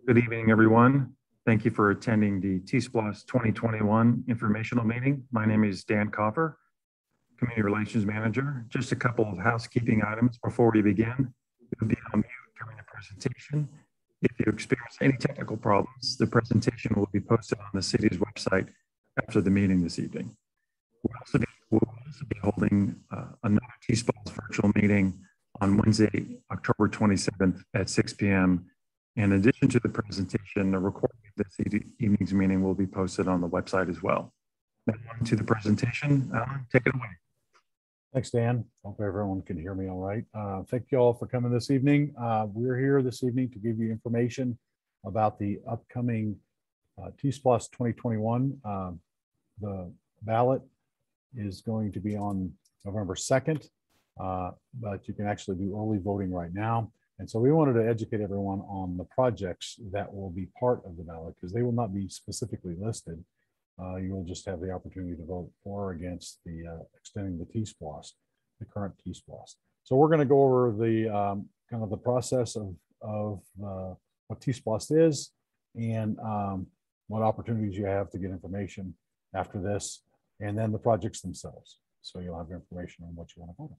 Good evening, everyone. Thank you for attending the TSPLOST 2021 informational meeting. My name is Dan Coffer, Community Relations Manager. Just a couple of housekeeping items before we begin. You'll be on mute during the presentation. If you experience any technical problems, the presentation will be posted on the city's website after the meeting this evening. We'll also be holding another TSPLOST virtual meeting on Wednesday, October 27th at 6 p.m. In addition to the presentation, a recording of this evening's meeting will be posted on the website as well. Now on to the presentation. Alan, take it away. Thanks, Dan. Hope everyone can hear me all right. Thank you all for coming this evening. We're here this evening to give you information about the upcoming TSPLOST 2021. The ballot is going to be on November 2nd, but you can actually do early voting right now. And so we wanted to educate everyone on the projects that will be part of the ballot because they will not be specifically listed. You will just have the opportunity to vote for or against the extending the TSPLOST, the current TSPLOST. So we're going to go over the kind of the process of what TSPLOST is and what opportunities you have to get information after this, and then the projects themselves. So you'll have information on what you want to vote on.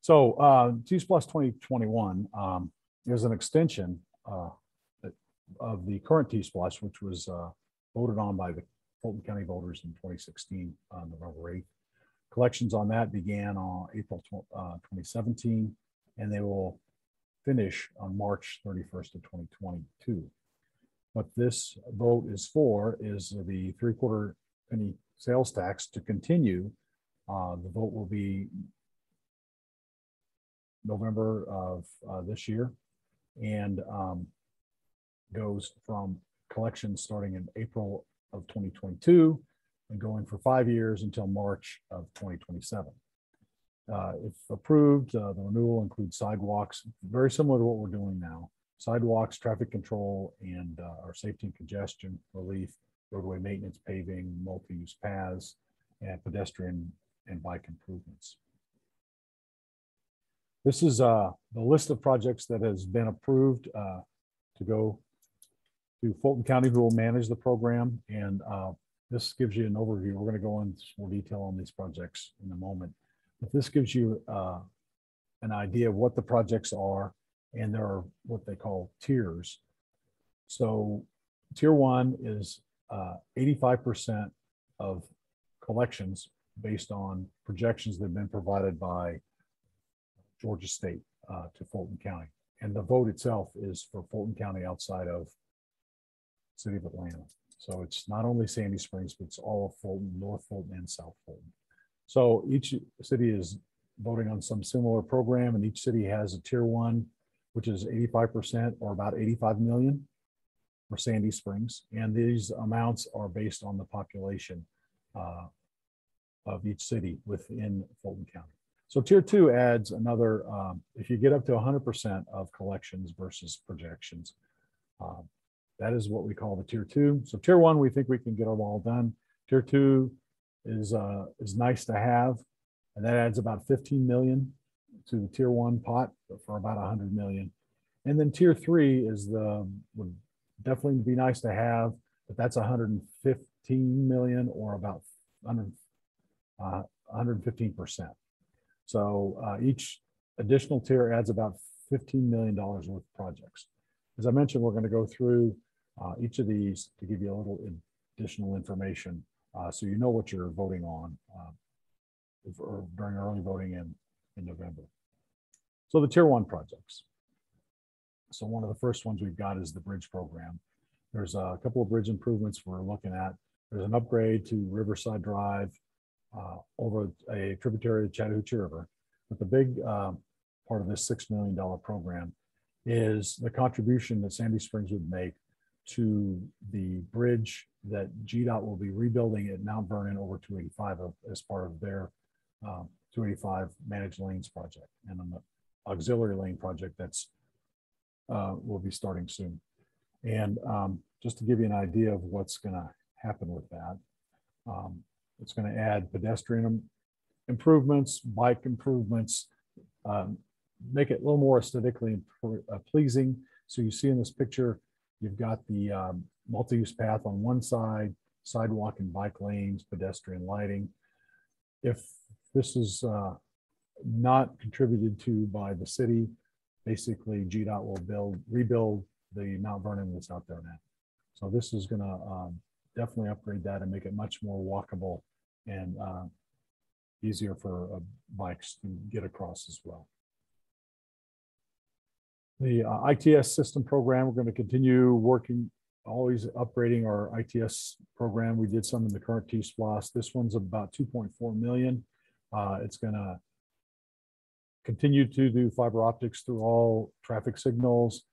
So TSPLOST 2021 is an extension of the current TSPLOST, which was voted on by the Fulton County voters in 2016 on November 8th. Collections on that began on April 2017, and they will finish on March 31st of 2022. What this vote is for is the 3/4 penny sales tax to continue. The vote will be November of this year, and goes from collections starting in April of 2022 and going for 5 years until March of 2027. If approved, the renewal includes sidewalks, very similar to what we're doing now. Sidewalks, traffic control, and our safety and congestion relief, roadway maintenance, paving, multi-use paths, and pedestrian and bike improvements. This is the list of projects that has been approved to go to Fulton County, who will manage the program. And this gives you an overview. We're going to go into more detail on these projects in a moment. But this gives you an idea of what the projects are, and there are what they call tiers. So tier 1 is 85% of collections based on projections that have been provided by Georgia State to Fulton County. And the vote itself is for Fulton County outside of City of Atlanta. So it's not only Sandy Springs, but it's all of Fulton, North Fulton, and South Fulton. So each city is voting on some similar program, and each city has a tier 1, which is 85% or about 85 million for Sandy Springs. And these amounts are based on the population of each city within Fulton County. So tier 2 adds another, if you get up to 100% of collections versus projections, that is what we call the tier 2. So tier 1, we think we can get them all done. Tier 2 is nice to have, and that adds about 15 million to the tier 1 pot for about 100 million. And then tier 3 is would definitely be nice to have, but that's 115 million or about 115%. So each additional tier adds about $15 million worth of projects. As I mentioned, we're going to go through each of these to give you a little additional information so you know what you're voting on during early voting in November. So the tier 1 projects. So one of the first ones we've got is the bridge program. There's a couple of bridge improvements we're looking at. There's an upgrade to Riverside Drive over a tributary of Chattahoochee River. But the big part of this $6 million program is the contribution that Sandy Springs would make to the bridge that GDOT will be rebuilding at Mount Vernon over 285 as part of their 285 managed lanes project, and an auxiliary lane project that's will be starting soon. And just to give you an idea of what's going to happen with that, It's going to add pedestrian improvements, bike improvements, make it a little more aesthetically pleasing. So you see in this picture, you've got the multi-use path on one side, sidewalk and bike lanes, pedestrian lighting. If this is not contributed to by the city, basically GDOT will rebuild the Mount Vernon that's out there now. So this is going to definitely upgrade that and make it much more walkable and easier for bikes to get across as well. The ITS system program, we're going to continue working, always upgrading our ITS program. We did some in the current TSPLOST. This one's about 2.4 million. It's going to continue to do fiber optics through all traffic signals,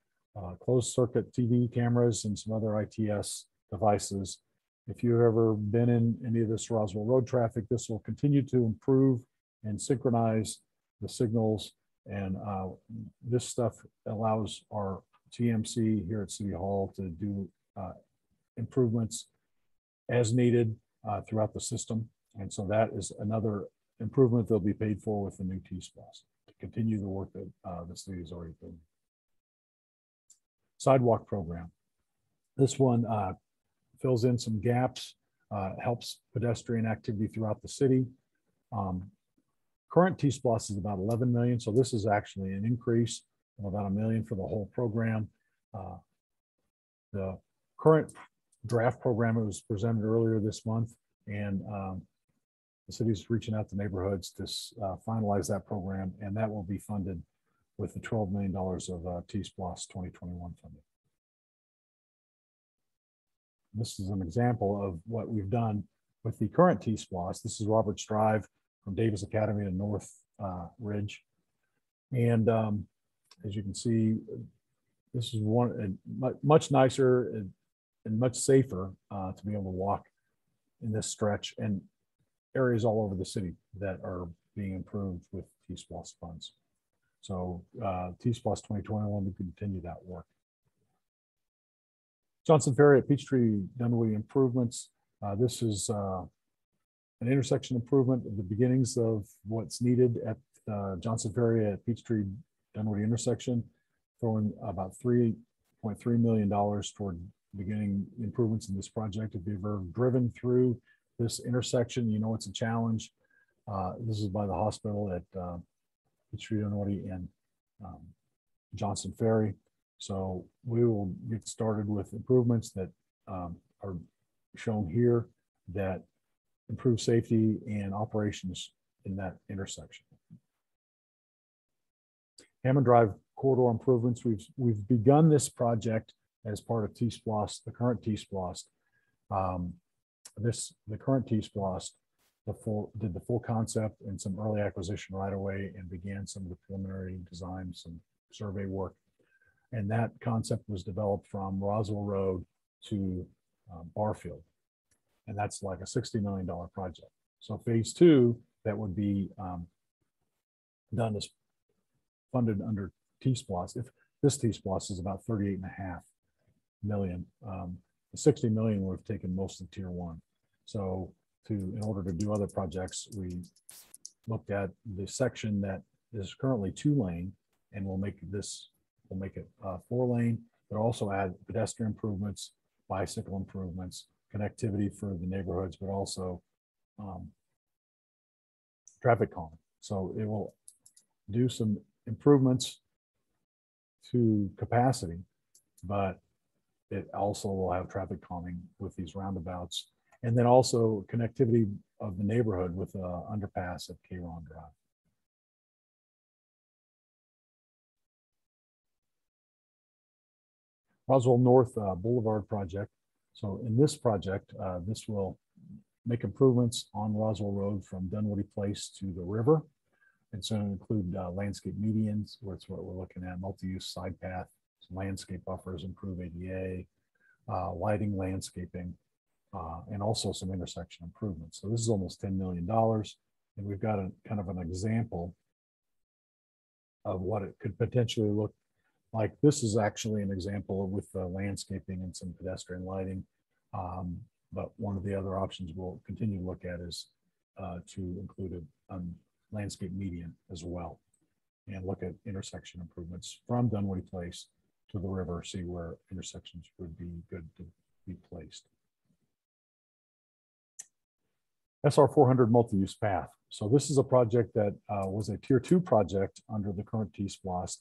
closed circuit TV cameras, and some other ITS devices. If you've ever been in any of this Roswell Road traffic, this will continue to improve and synchronize the signals. And this stuff allows our TMC here at City Hall to do improvements as needed throughout the system. And so that is another improvement they'll be paid for with the new TSPLOST to continue the work that the city is already doing. Sidewalk program. This one fills in some gaps, helps pedestrian activity throughout the city. Current TSPLOST is about 11 million. So this is actually an increase of about $1 million for the whole program. The current draft program was presented earlier this month, and the city's reaching out to neighborhoods to finalize that program, and that will be funded with the $12 million of TSPLOST 2021 funding. This is an example of what we've done with the current TSPLOST. This is Roberts Drive from Davis Academy to North Ridge. And as you can see, this is much nicer and much safer to be able to walk in this stretch, and areas all over the city that are being improved with TSPLOST funds. So TSPLOST 2021, we continue that work. Johnson Ferry at Peachtree Dunwoody improvements. This is an intersection improvement of the beginnings of what's needed at Johnson Ferry at Peachtree Dunwoody intersection, throwing about $3.3 million toward beginning improvements in this project. If you've ever driven through this intersection, you know it's a challenge. This is by the hospital at Peachtree Dunwoody and Johnson Ferry. So we will get started with improvements that are shown here that improve safety and operations in that intersection. Hammond Drive corridor improvements. We've begun this project as part of TSPLOST, the current TSPLOST. The current TSPLOST did the full concept and some early acquisition right away and began some of the preliminary design, some survey work. And that concept was developed from Roswell Road to Barfield. And that's like a $60 million project. So phase two, that would be done as funded under TSPLOST. If this TSPLOST is about 38.5 million, the 60 million would have taken most of tier one. So in order to do other projects, we looked at the section that is currently 2-lane, and we'll make it 4-lane, but also add pedestrian improvements, bicycle improvements, connectivity for the neighborhoods, but also traffic calming. So it will do some improvements to capacity, but it also will have traffic calming with these roundabouts, and then also connectivity of the neighborhood with an underpass at K-Ron Drive. Roswell North Boulevard project. So in this project, this will make improvements on Roswell Road from Dunwoody Place to the river. It's going to include landscape medians, where it's what we're looking at, multi-use side path, some landscape buffers, improve ADA, lighting, landscaping, and also some intersection improvements. So this is almost $10 million. And we've got a kind of an example of what it could potentially look like. This is actually an example with the landscaping and some pedestrian lighting. But one of the other options we'll continue to look at is to include a landscape median as well, and look at intersection improvements from Dunwoody Place to the river, see where intersections would be good to be placed. SR 400 multi-use path. So this is a project that was a tier 2 project under the current TSPLOST.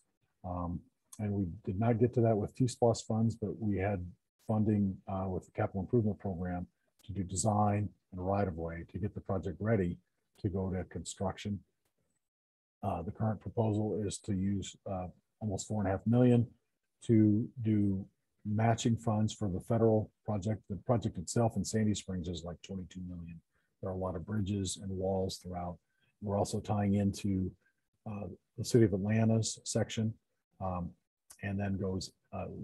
And we did not get to that with TSPLOST funds, but we had funding with the capital improvement program to do design and right-of-way to get the project ready to go to construction. The current proposal is to use almost $4.5 million to do matching funds for the federal project. The project itself in Sandy Springs is like $22 million. There are a lot of bridges and walls throughout. We're also tying into the City of Atlanta's section, and then goes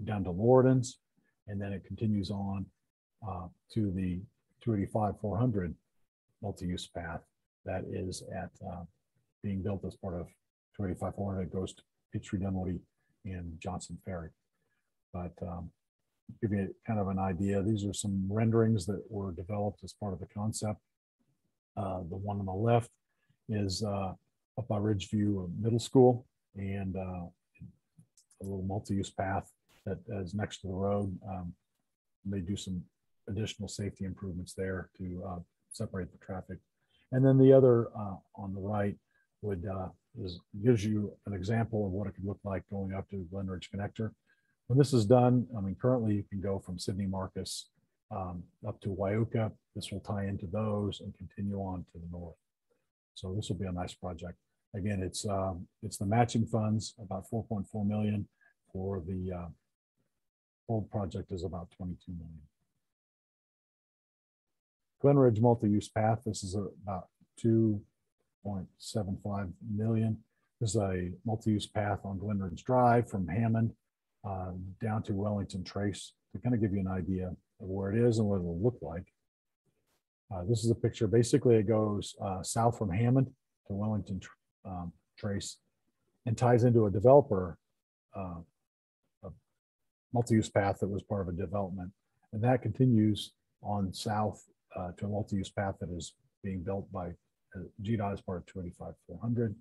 down to Lorden's, and then it continues on to the 285-400 multi-use path that is at being built as part of 285-400. It goes to Peachtree, Dunwoody, and Johnson Ferry. But give you kind of an idea, these are some renderings that were developed as part of the concept. The one on the left is up by Ridgeview Middle School, and a little multi-use path that is next to the road. They do some additional safety improvements there to separate the traffic. And then the other on the right would gives you an example of what it could look like going up to Glen Ridge Connector. When this is done, I mean, currently you can go from Sidney Marcus up to Wyuka. This will tie into those and continue on to the north. So this will be a nice project. Again, it's the matching funds, about 4.4 million. For the whole project is about 22 million. Glen Ridge multi-use path. This is about 2.75 million. This is a multi-use path on Glen Ridge Drive from Hammond down to Wellington Trace to kind of give you an idea of where it is and what it will look like. This is a picture. Basically, it goes south from Hammond to Wellington Trace and ties into a developer a multi-use path that was part of a development. And that continues on south to a multi-use path that is being built by GDOT as part of 285-400.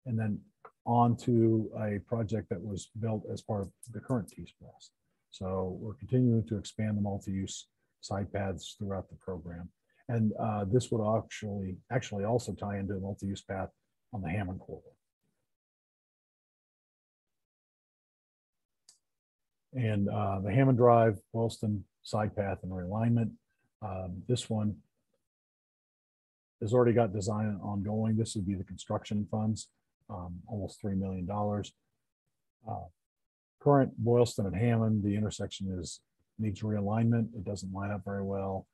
And then on to a project that was built as part of the current TSPLOST. So we're continuing to expand the multi-use side paths throughout the program. And this would actually also tie into a multi-use path on the Hammond corridor. And the Hammond Drive, Boylston side path and realignment. This one has already got design ongoing. This would be the construction funds, almost $3 million. Current Boylston and Hammond, the intersection needs realignment. It doesn't line up very well.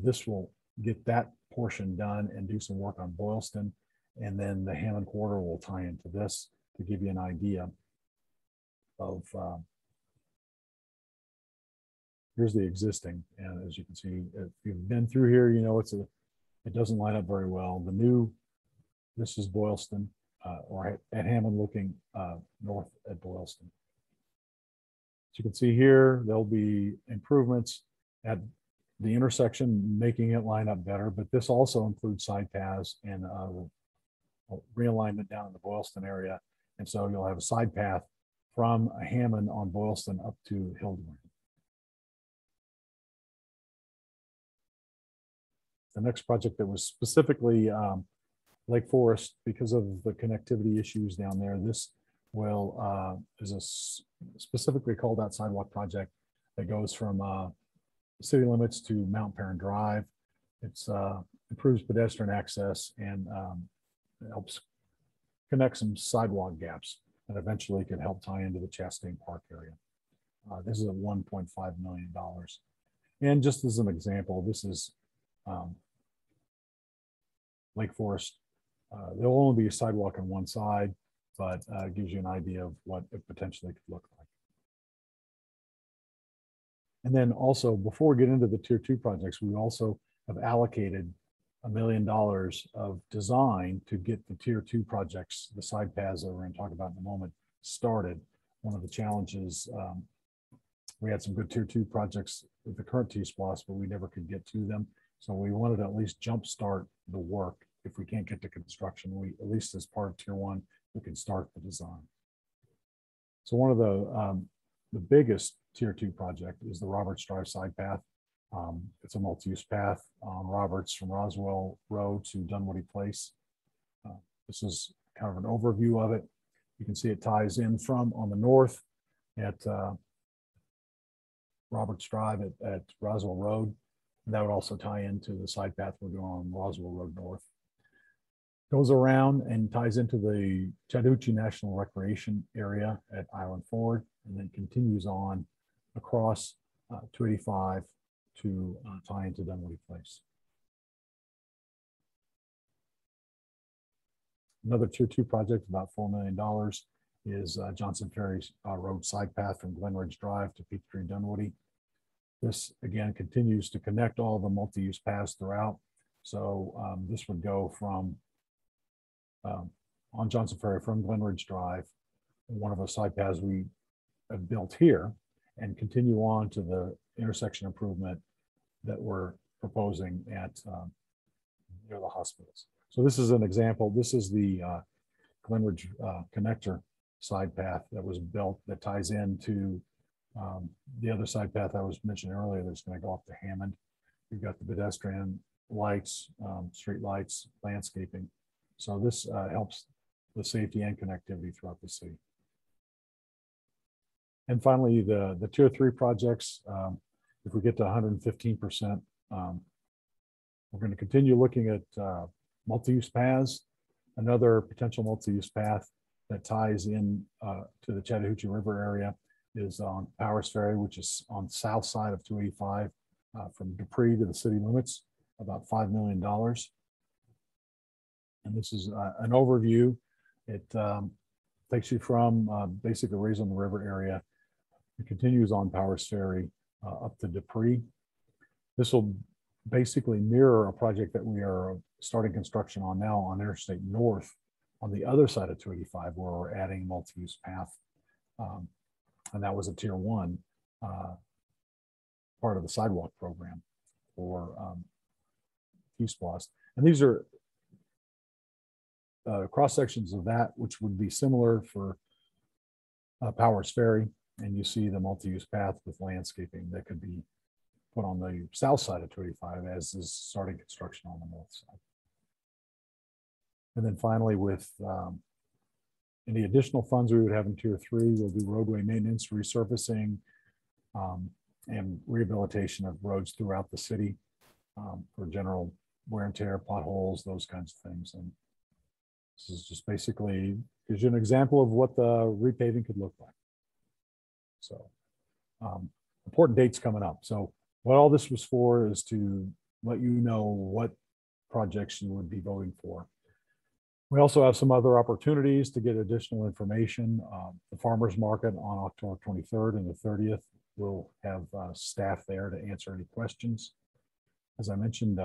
This will get that portion done and do some work on Boylston. And then the Hammond corridor will tie into this to give you an idea of, here's the existing. And as you can see, if you've been through here, you know, it doesn't line up very well. This is Boylston, or at Hammond looking north at Boylston. As you can see here, there'll be improvements at the intersection, making it line up better, but this also includes side paths and realignment down in the Boylston area. And so you'll have a side path from Hammond on Boylston up to Hildebrand. The next project that was specifically Lake Forest, because of the connectivity issues down there, this is a specifically called out sidewalk project that goes from city limits to Mount Perrin Drive. It's improves pedestrian access and helps connect some sidewalk gaps that eventually could help tie into the Chastain Park area. This is at $1.5 million. And just as an example, this is Lake Forest. There will only be a sidewalk on one side, but it gives you an idea of what it potentially could look like. And then also, before we get into the tier 2 projects, we also have allocated $1 million of design to get the tier 2 projects, the side paths that we're going to talk about in a moment, started. One of the challenges We had some good tier 2 projects with the current TSPLOST, but we never could get to them. So we wanted to at least jumpstart the work. If we can't get to construction, we, at least as part of tier 1, we can start the design. So one of the biggest tier 2 project is the Roberts Drive side path. It's a multi-use path on Roberts from Roswell Road to Dunwoody Place. This is kind of an overview of it. You can see it ties in from on the north at Roberts Drive at Roswell Road. And that would also tie into the side path we're doing on Roswell Road North. Goes around and ties into the Chattahoochee National Recreation Area at Island Ford, and then continues on across 285 to tie into Dunwoody Place. Another tier 2 project, about $4 million, is Johnson Ferry Road side path from Glen Ridge Drive to Peachtree Dunwoody. This again continues to connect all the multi-use paths throughout. So this would go from on Johnson Ferry from Glen Ridge Drive, one of the side paths we have built here, and continue on to the intersection improvement that we're proposing at near the hospitals. So this is an example. This is the Glen Ridge connector side path that was built that ties into the other side path I was mentioning earlier that's going to go up to Hammond. We've got the pedestrian lights, street lights, landscaping. So this helps the safety and connectivity throughout the city. And finally, the tier 3 projects, if we get to 115%, we're going to continue looking at multi-use paths. Another potential multi-use path that ties in to the Chattahoochee River area is on Powers Ferry, which is on the south side of 285 from Dupree to the city limits, about $5 million. And this is an overview. It takes you from basically Rays on the River area. It continues on Powers Ferry up to Dupree. This will basically mirror a project that we are starting construction on now on Interstate North on the other side of 285, where we're adding multi-use path. And that was a tier 1 part of the sidewalk program for TSPLOST. And these are cross sections of that, which would be similar for Powers Ferry. And you see the multi-use path with landscaping that could be put on the south side of 285 as is starting construction on the north side. And then finally, with any additional funds we would have in tier 3, we'll do roadway maintenance, resurfacing, and rehabilitation of roads throughout the city for general wear and tear, potholes, those kinds of things. And this is just basically gives you an example of what the repaving could look like. So important dates coming up. So what all this was for is to let you know what projects you would be voting for. We also have some other opportunities to get additional information. The farmers market on October 23rd and the 30th, we'll have staff there to answer any questions. As I mentioned,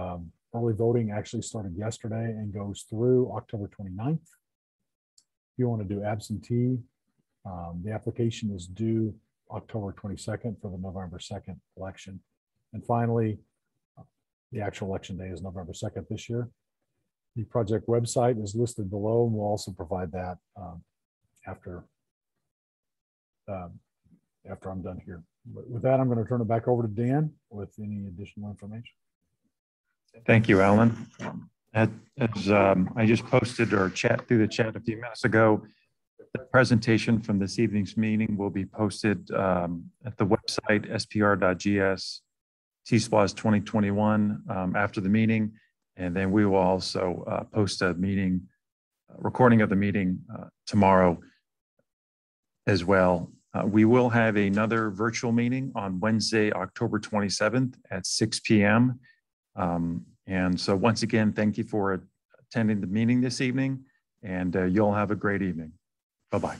early voting actually started yesterday and goes through October 29th. If you want to do absentee, the application is due October 22nd for the November 2nd election. And finally, the actual election day is November 2nd this year. The project website is listed below, and we'll also provide that after I'm done here. But with that, I'm going to turn it back over to Dan with any additional information. Thank you, Alan. As I just posted or chat through the chat a few minutes ago, the presentation from this evening's meeting will be posted at the website spr.gs TSPLOST 2021 after the meeting. And then we will also post a meeting, recording of the meeting tomorrow as well. We will have another virtual meeting on Wednesday, October 27th at 6 p.m. And so once again, thank you for attending the meeting this evening, and you'll have a great evening. Bye-bye.